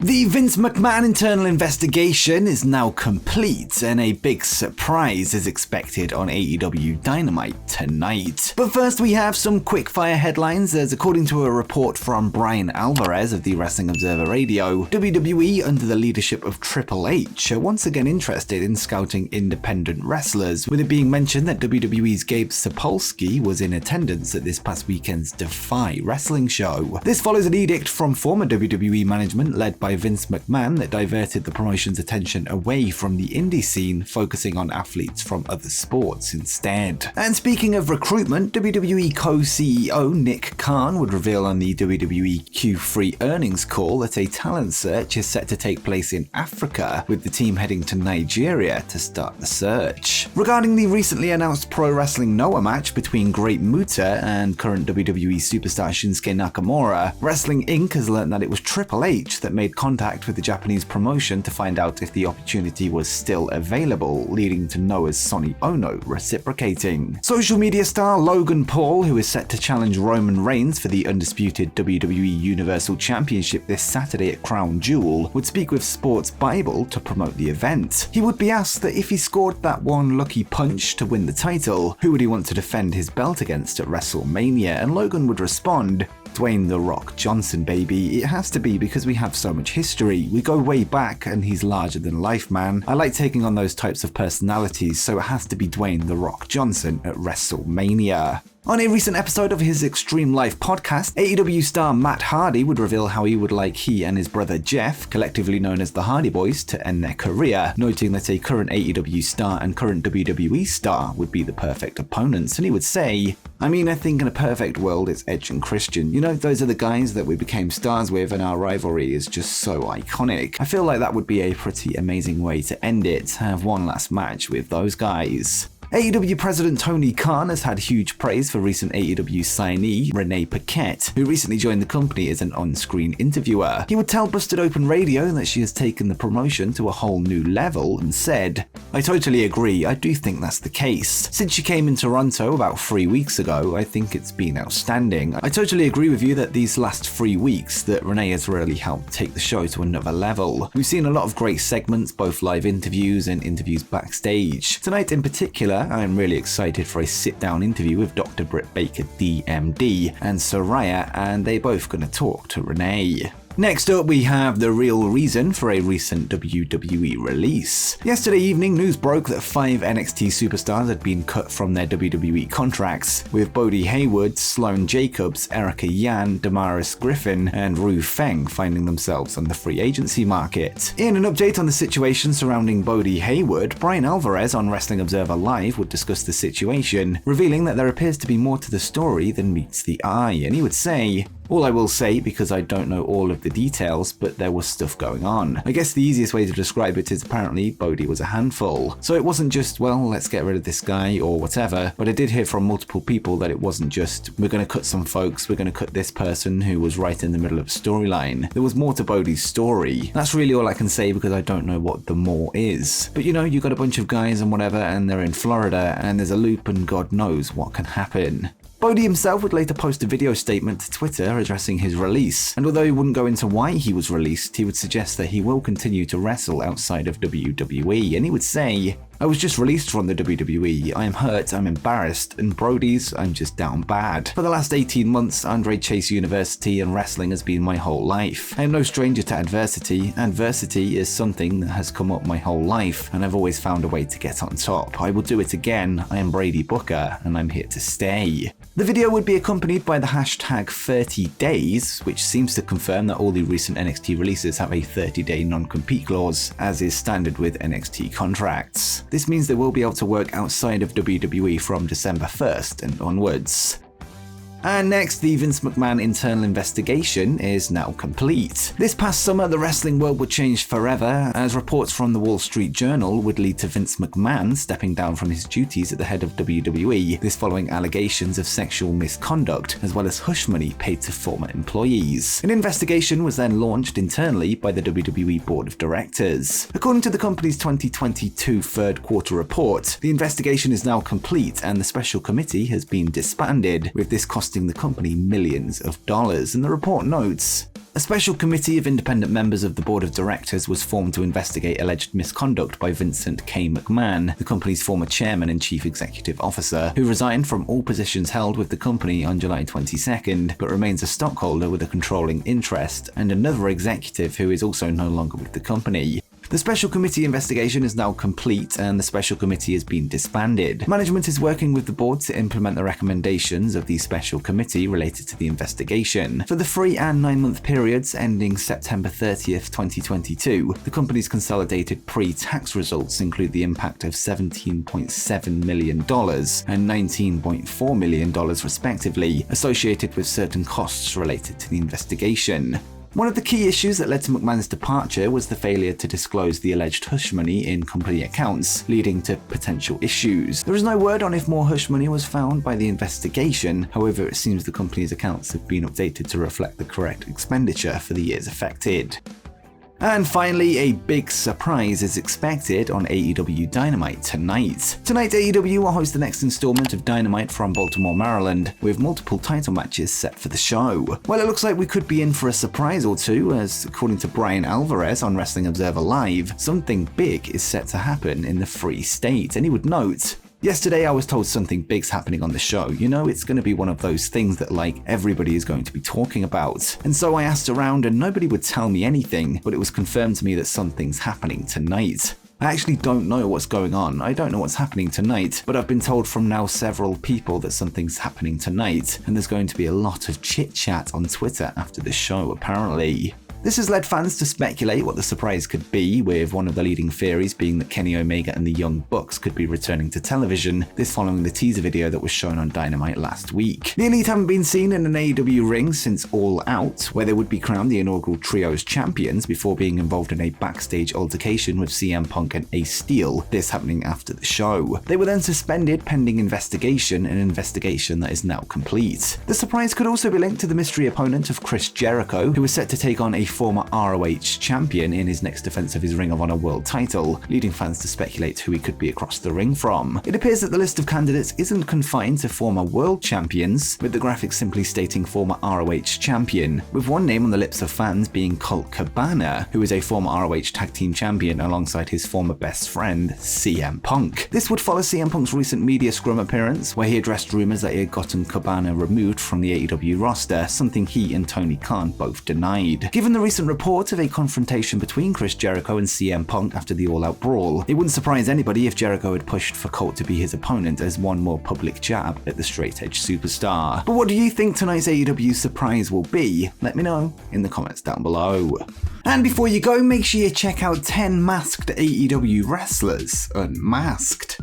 The Vince McMahon internal investigation is now complete, and a big surprise is expected on AEW Dynamite tonight. But first, we have some quick-fire headlines, as according to a report from Bryan Alvarez of the Wrestling Observer Radio, WWE, under the leadership of Triple H, are once again interested in scouting independent wrestlers, with it being mentioned that WWE's Gabe Sapolsky was in attendance at this past weekend's Defy Wrestling show. This follows an edict from former WWE management led by Vince McMahon that diverted the promotion's attention away from the indie scene, focusing on athletes from other sports instead. And speaking of recruitment, WWE co-CEO Nick Khan would reveal on the WWE Q3 earnings call that a talent search is set to take place in Africa, with the team heading to Nigeria to start the search. Regarding the recently announced Pro Wrestling Noah match between Great Muta and current WWE superstar Shinsuke Nakamura, Wrestling Inc. has learned that it was Triple H that made contact with the Japanese promotion to find out if the opportunity was still available, leading to Noah's Sonny Ono reciprocating. Social media star Logan Paul, who is set to challenge Roman Reigns for the undisputed WWE Universal Championship this Saturday at Crown Jewel, would speak with Sports Bible to promote the event. He would be asked that if he scored that one lucky punch to win the title, who would he want to defend his belt against at WrestleMania, and Logan would respond, "Dwayne The Rock Johnson, baby. It has to be because we have so much history. We go way back and he's larger than life, man. I like taking on those types of personalities, so it has to be Dwayne The Rock Johnson at WrestleMania." On a recent episode of his Extreme Life podcast, AEW star Matt Hardy would reveal how he would like he and his brother Jeff, collectively known as the Hardy Boys, to end their career, noting that a current AEW star and current WWE star would be the perfect opponents, and he would say, "I mean, I think in a perfect world it's Edge and Christian. You know, those are the guys that we became stars with, and our rivalry is just so iconic. I feel like that would be a pretty amazing way to end it, have one last match with those guys." AEW President Tony Khan has had huge praise for recent AEW signee Renee Paquette, who recently joined the company as an on-screen interviewer. He would tell Busted Open Radio that she has taken the promotion to a whole new level and said, "I totally agree, I do think that's the case. Since she came in Toronto about 3 weeks ago, I think it's been outstanding. I totally agree with you that these last 3 weeks that Renee has really helped take the show to another level. We've seen a lot of great segments, both live interviews and interviews backstage. Tonight in particular, I'm really excited for a sit-down interview with Dr. Britt Baker, DMD, and Soraya, and they're both going to talk to Renee. Next up, we have the real reason for a recent WWE release. Yesterday evening, news broke that 5 NXT superstars had been cut from their WWE contracts, with Bodhi Hayward, Sloane Jacobs, Erica Yan, Damaris Griffin, and Ru Feng finding themselves on the free agency market. In an update on the situation surrounding Bodhi Hayward, Bryan Alvarez on Wrestling Observer Live would discuss the situation, revealing that there appears to be more to the story than meets the eye, and he would say, "All I will say, because I don't know all of the details, but there was stuff going on. I guess the easiest way to describe it is apparently Bodhi was a handful. So it wasn't just, well, let's get rid of this guy or whatever, but I did hear from multiple people that it wasn't just, we're going to cut some folks, we're going to cut this person who was right in the middle of a storyline. There was more to Bodhi's story. That's really all I can say because I don't know what the more is. But you know, you got a bunch of guys and whatever, and they're in Florida, and there's a loop and God knows what can happen." Bodhi himself would later post a video statement to Twitter addressing his release, and although he wouldn't go into why he was released, he would suggest that he will continue to wrestle outside of WWE, and he would say, "I was just released from the WWE. I am hurt, I'm embarrassed, and Brody's, I'm just down bad. For the last 18 months, Andre Chase University and wrestling has been my whole life. I am no stranger to adversity. Adversity is something that has come up my whole life, and I've always found a way to get on top. I will do it again. I am Brady Booker, and I'm here to stay." The video would be accompanied by the hashtag 30 days, which seems to confirm that all the recent NXT releases have a 30-day non-compete clause, as is standard with NXT contracts. This means they will be able to work outside of WWE from December 1st and onwards. And next, the Vince McMahon internal investigation is now complete. This past summer, the wrestling world would change forever, as reports from the Wall Street Journal would lead to Vince McMahon stepping down from his duties at the head of WWE, this following allegations of sexual misconduct, as well as hush money paid to former employees. An investigation was then launched internally by the WWE Board of Directors. According to the company's 2022 third quarter report, the investigation is now complete and the special committee has been disbanded, with this costing the company millions of dollars, and the report notes, A special committee of independent members of the board of directors was formed to investigate alleged misconduct by Vincent K. McMahon, the company's former chairman and chief executive officer, who resigned from all positions held with the company on July 22nd, but remains a stockholder with a controlling interest, and another executive who is also no longer with the company. The special committee investigation is now complete and the special committee has been disbanded. Management is working with the board to implement the recommendations of the special committee related to the investigation. For the 3 and 9-month periods ending September 30th, 2022, the company's consolidated pre-tax results include the impact of $17.7 million and $19.4 million respectively, associated with certain costs related to the investigation. One of the key issues that led to McMahon's departure was the failure to disclose the alleged hush money in company accounts, leading to potential issues. There is no word on if more hush money was found by the investigation, however it seems the company's accounts have been updated to reflect the correct expenditure for the years affected. And finally, a big surprise is expected on AEW Dynamite tonight. Tonight, AEW will host the next installment of Dynamite from Baltimore, Maryland, with multiple title matches set for the show. Well, it looks like we could be in for a surprise or two, as according to Brian Alvarez on Wrestling Observer Live, something big is set to happen in the Free State, and he would note, "Yesterday I was told something big's happening on the show. You know, it's going to be one of those things that everybody is going to be talking about. And so I asked around and nobody would tell me anything, but it was confirmed to me that something's happening tonight. I actually don't know what's going on. I don't know what's happening tonight, but I've been told from now several people that something's happening tonight, and there's going to be a lot of chit-chat on Twitter after the show, apparently." This has led fans to speculate what the surprise could be, with one of the leading theories being that Kenny Omega and the Young Bucks could be returning to television, this following the teaser video that was shown on Dynamite last week. The Elite haven't been seen in an AEW ring since All Out, where they would be crowned the inaugural Trios champions before being involved in a backstage altercation with CM Punk and Ace Steel, this happening after the show. They were then suspended pending investigation, an investigation that is now complete. The surprise could also be linked to the mystery opponent of Chris Jericho, who was set to take on a former ROH champion in his next defense of his Ring of Honor world title, leading fans to speculate who he could be across the ring from. It appears that the list of candidates isn't confined to former world champions, with the graphic simply stating former ROH champion, with one name on the lips of fans being Colt Cabana, who is a former ROH tag team champion alongside his former best friend, CM Punk. This would follow CM Punk's recent media scrum appearance, where he addressed rumors that he had gotten Cabana removed from the AEW roster, something he and Tony Khan both denied. Given the recent report of a confrontation between Chris Jericho and CM Punk after the All Out brawl, it wouldn't surprise anybody if Jericho had pushed for Colt to be his opponent as one more public jab at the straight edge superstar. But what do you think tonight's AEW surprise will be? Let me know in the comments down below. And before you go, make sure you check out 10 masked AEW wrestlers unmasked.